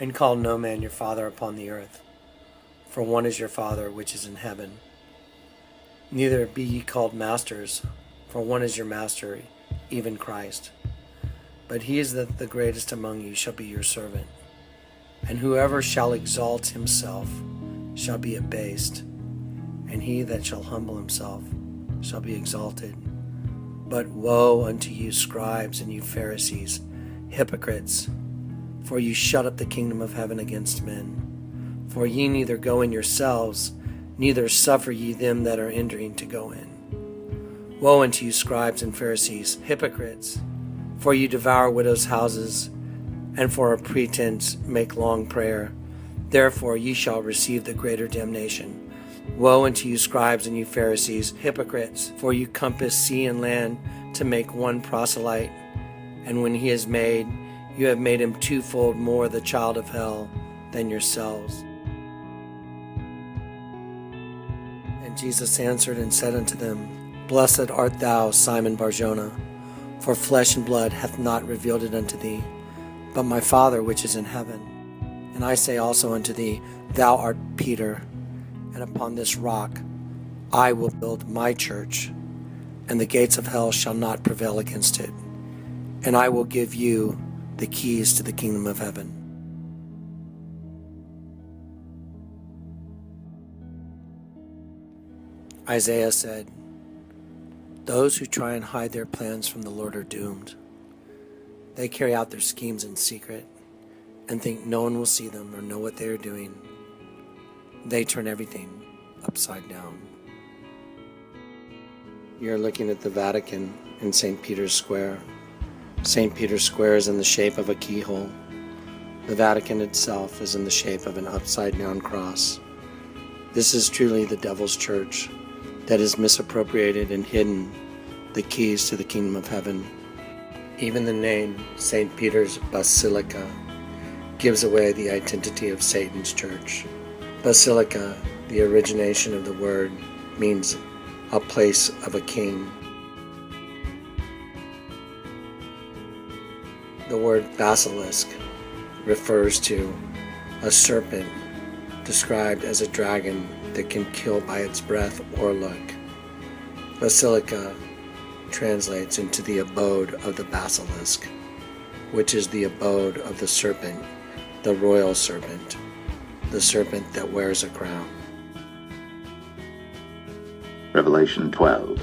And call no man your father upon the earth, for one is your Father which is in heaven. Neither be ye called masters, for one is your master, even Christ. But he is that the greatest among you shall be your servant. And whoever shall exalt himself shall be abased, and he that shall humble himself shall be exalted. But woe unto you, scribes, and you Pharisees, hypocrites! For you shut up the kingdom of heaven against men. For ye neither go in yourselves, neither suffer ye them that are entering to go in. Woe unto you, scribes and Pharisees, hypocrites! For you devour widows' houses, and for a pretense make long prayer. Therefore ye shall receive the greater damnation. Woe unto you, scribes and you Pharisees, hypocrites! For you compass sea and land to make one proselyte, and when he is made, you have made him twofold more the child of hell than yourselves. And Jesus answered and said unto them, Blessed art thou, Simon Barjona, for flesh and blood hath not revealed it unto thee, but my Father which is in heaven. And I say also unto thee, Thou art Peter, and upon this rock I will build my church, and the gates of hell shall not prevail against it. And I will give you the keys to the kingdom of heaven. Isaiah said, Those who try and hide their plans from the Lord are doomed. They carry out their schemes in secret and think no one will see them or know what they are doing. They turn everything upside down. You're looking at the Vatican in St. Peter's Square. St. Peter's Square is in the shape of a keyhole. The Vatican itself is in the shape of an upside-down cross. This is truly the devil's church that has misappropriated and hidden the keys to the kingdom of heaven. Even the name St. Peter's Basilica gives away the identity of Satan's church. Basilica, the origination of the word, means a place of a king. The word basilisk refers to a serpent described as a dragon that can kill by its breath or look. Basilica translates into the abode of the basilisk, which is the abode of the serpent, the royal serpent, the serpent that wears a crown. Revelation 12.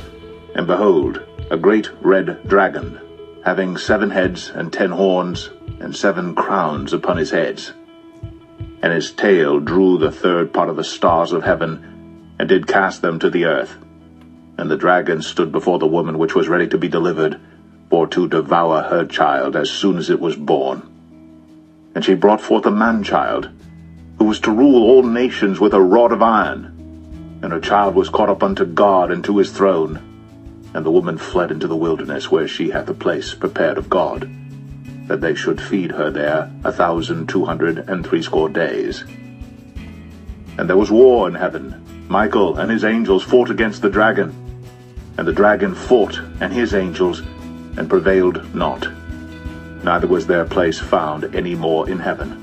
And behold, a great red dragon, having 7 heads and 10 horns, and 7 crowns upon his heads. And his tail drew the 3rd part of the stars of heaven, and did cast them to the earth. And the dragon stood before the woman which was ready to be delivered, for to devour her child as soon as it was born. And she brought forth a man-child, who was to rule all nations with a rod of iron. And her child was caught up unto God and to his throne. And the woman fled into the wilderness, where she hath a place prepared of God, that they should feed her there 1,260 days. And there was war in heaven. Michael and his angels fought against the dragon. And the dragon fought and his angels, and prevailed not. Neither was their place found any more in heaven.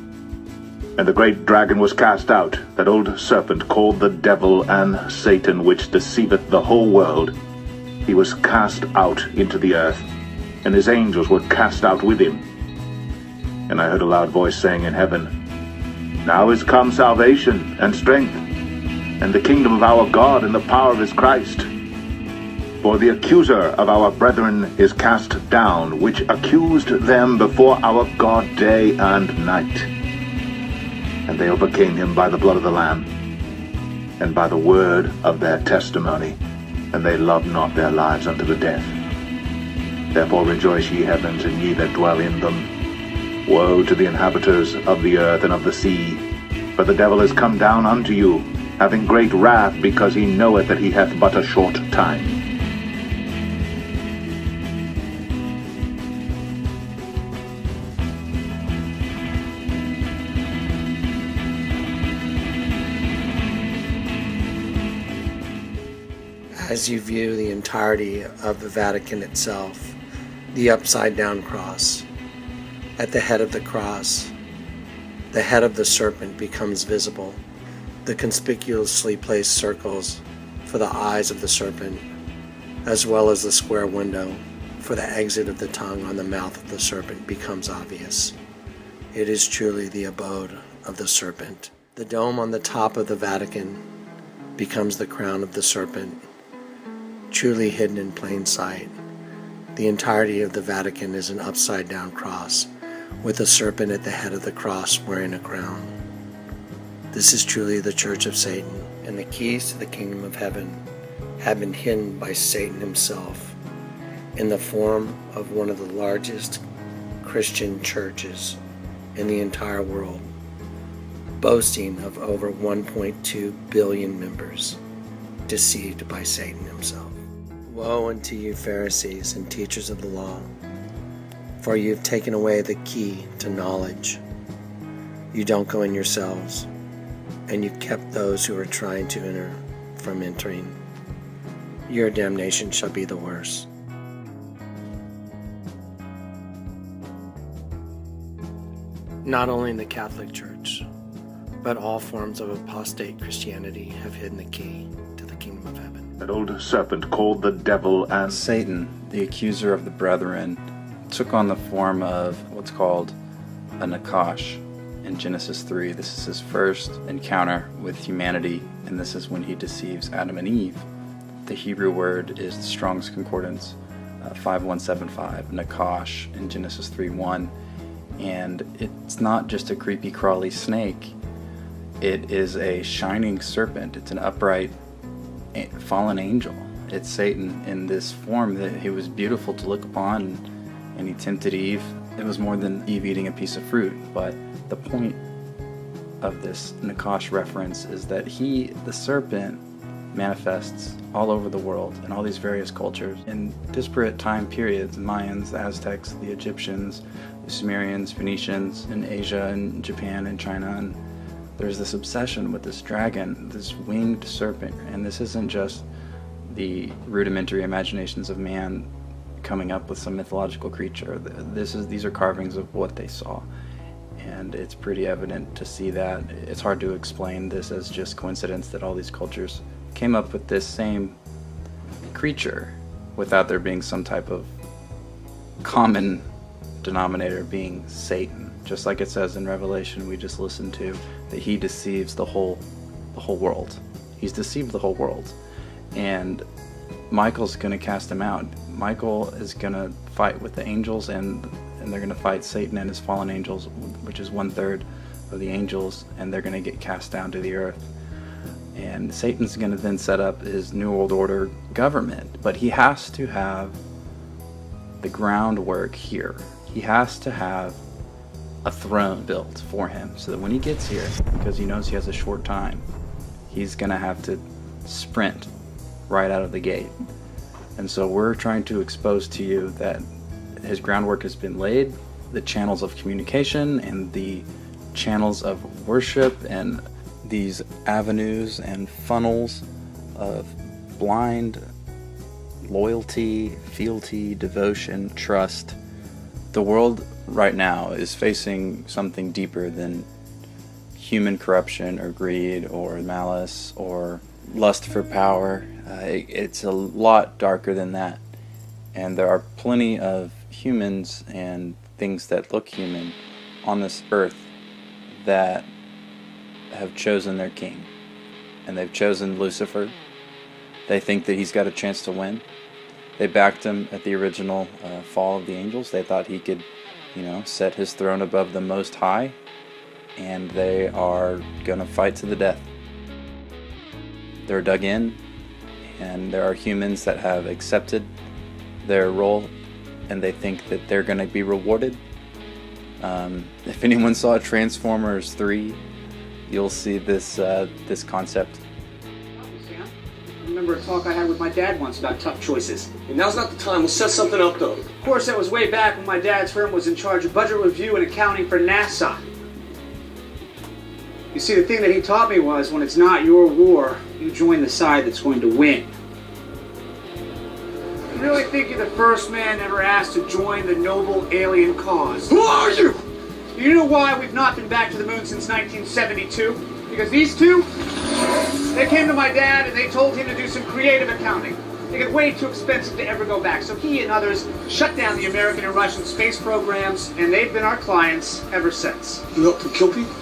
And the great dragon was cast out, that old serpent called the devil and Satan, which deceiveth the whole world. He was cast out into the earth, and his angels were cast out with him. And I heard a loud voice saying in heaven, Now is come salvation and strength, and the kingdom of our God and the power of his Christ. For the accuser of our brethren is cast down, which accused them before our God day and night. And they overcame him by the blood of the Lamb, and by the word of their testimony, and they loved not their lives unto the death. Therefore rejoice, ye heavens, and ye that dwell in them. Woe to the inhabitants of the earth and of the sea, for the devil is come down unto you, having great wrath, because he knoweth that he hath but a short time. As you view the entirety of the Vatican itself, the upside-down cross, at the head of the cross The head of the serpent becomes visible. The conspicuously placed circles for the eyes of the serpent, as well as the square window for the exit of the tongue on the mouth of the serpent, becomes obvious. It is truly the abode of the serpent. The dome on the top of the Vatican becomes the crown of the serpent, truly hidden in plain sight. The entirety of the Vatican is an upside-down cross, with a serpent at the head of the cross wearing a crown. This is truly the Church of Satan, and the keys to the kingdom of heaven have been hidden by Satan himself in the form of one of the largest Christian churches in the entire world, boasting of over 1.2 billion members, deceived by Satan himself. Woe unto you, Pharisees and teachers of the law, for you have taken away the key to knowledge. You don't go in yourselves, and you kept those who are trying to enter from entering. Your damnation shall be the worse. Not only in the Catholic Church, but all forms of apostate Christianity have hidden the key to the kingdom of heaven. That old serpent called the devil and Satan, the accuser of the brethren, took on the form of what's called a Nakash in Genesis 3. This is his first encounter with humanity, and this is when he deceives Adam and Eve. The Hebrew word is the Strong's Concordance 5175, Nakash in Genesis 3:1. And it's not just a creepy crawly snake. It is a shining serpent. It's an upright fallen angel. It's Satan in this form that he was beautiful to look upon, and he tempted Eve. It was more than Eve eating a piece of fruit, but the point of this Nakash reference is that he, the serpent, manifests all over the world in all these various cultures in disparate time periods: Mayans, the Aztecs, the Egyptians, the Sumerians, Phoenicians, in Asia and Japan and China. And there's this obsession with this dragon, this winged serpent, and this isn't just the rudimentary imaginations of man coming up with some mythological creature. These are carvings of what they saw, and it's pretty evident to see that. It's hard to explain this as just coincidence that all these cultures came up with this same creature without there being some type of common denominator being Satan. Just like it says in Revelation we just listened to, that he deceives the whole world. He's deceived the whole world. And Michael's going to cast him out. Michael is going to fight with the angels, and they're going to fight Satan and his fallen angels, which is 1/3 of the angels, and they're going to get cast down to the earth. And Satan's going to then set up his New World Order government, but he has to have the groundwork here. He has to have a throne built for him, so that when he gets here, because he knows he has a short time, he's going to have to sprint right out of the gate. And so we're trying to expose to you that his groundwork has been laid, the channels of communication and the channels of worship and these avenues and funnels of blind loyalty, fealty, devotion, trust. The world right now is facing something deeper than human corruption or greed or malice or lust for power. It's a lot darker than that. And there are plenty of humans and things that look human on this earth that have chosen their king. And they've chosen Lucifer. They think that he's got a chance to win. They backed him at the original fall of the angels. They thought he could, set his throne above the Most High. And they are going to fight to the death. They're dug in. And there are humans that have accepted their role, and they think that they're going to be rewarded. If anyone saw Transformers 3, you'll see this concept. I remember a talk I had with my dad once about tough choices. And now's not the time. We'll set something up, though. Of course, that was way back when my dad's firm was in charge of budget review and accounting for NASA. You see, the thing that he taught me was, when it's not your war, you join the side that's going to win. You really think you're the first man ever asked to join the noble alien cause? Who are you? You know why we've not been back to the moon since 1972? Because these two, they came to my dad and they told him to do some creative accounting. They get way too expensive to ever go back, so he and others shut down the American and Russian space programs, and they've been our clients ever since. You help them kill people?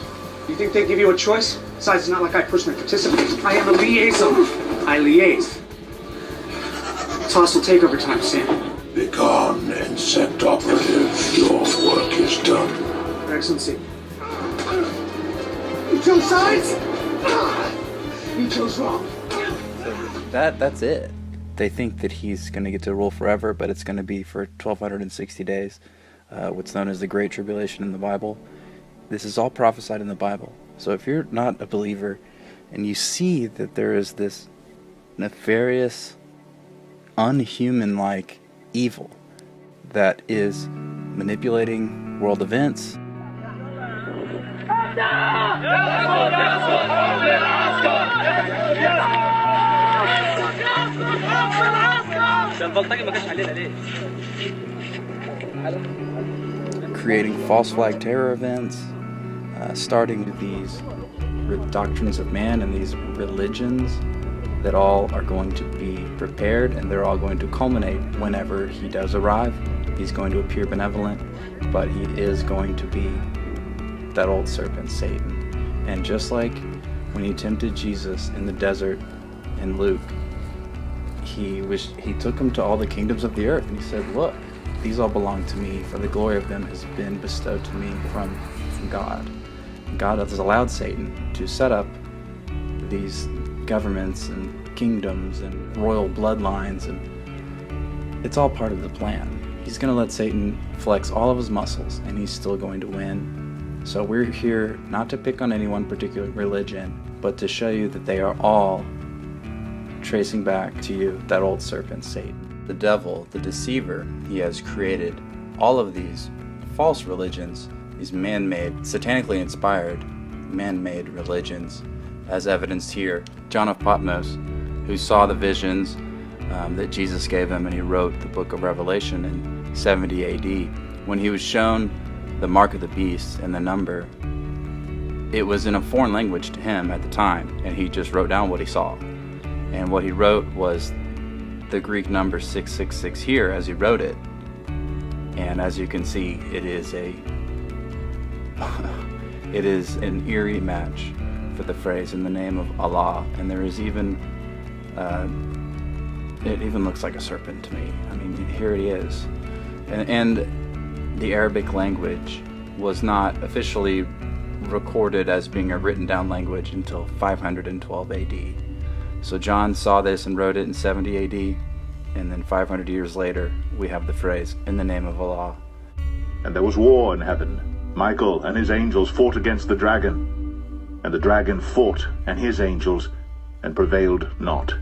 You think they give you a choice? Besides, it's not like I personally participate. I am a liaison. I liaise. It's hostile takeover time, Sam. Begone, insect operative. Your work is done. Your Excellency. You chose sides? You chose wrong. That's it. They think that he's going to get to rule forever, but it's going to be for 1,260 days, what's known as the Great Tribulation in the Bible. This is all prophesied in the Bible. So if you're not a believer and you see that there is this nefarious, unhuman-like evil that is manipulating world events, creating false flag terror events, starting these doctrines of man and these religions that all are going to be prepared, and they're all going to culminate whenever he does arrive. He's going to appear benevolent, but he is going to be that old serpent, Satan. And just like when he tempted Jesus in the desert in Luke, he took him to all the kingdoms of the earth, and he said, look, these all belong to me, for the glory of them has been bestowed to me from God. God has allowed Satan to set up these governments and kingdoms and royal bloodlines, and it's all part of the plan. He's going to let Satan flex all of his muscles, and he's still going to win. So we're here not to pick on any one particular religion, but to show you that they are all tracing back to you, that old serpent, Satan. The devil, the deceiver, he has created all of these false religions, these man-made, satanically inspired, man-made religions, as evidenced here. John of Patmos, who saw the visions that Jesus gave him, and he wrote the book of Revelation in 70 AD. When he was shown the mark of the beast and the number, it was in a foreign language to him at the time, and he just wrote down what he saw. And what he wrote was the Greek number 666 here as he wrote it. And as you can see, it is an eerie match for the phrase "in the name of Allah," and there is even it even looks like a serpent to me. I mean, here it is. And the Arabic language was not officially recorded as being a written down language until 512 AD. So John saw this and wrote it in 70 AD, and then 500 years later we have the phrase "in the name of Allah." And there was war in heaven. Michael and his angels fought against the dragon. And the dragon fought and his angels, and prevailed not.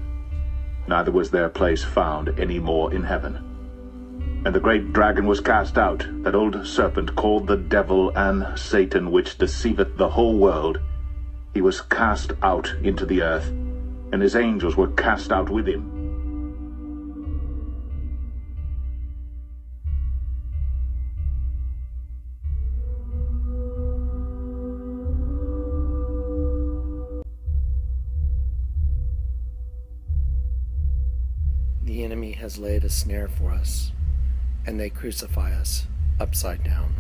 Neither was their place found any more in heaven. And the great dragon was cast out, that old serpent called the devil and Satan, which deceiveth the whole world. He was cast out into the earth, and his angels were cast out with him. The enemy has laid a snare for us, and they crucify us upside down.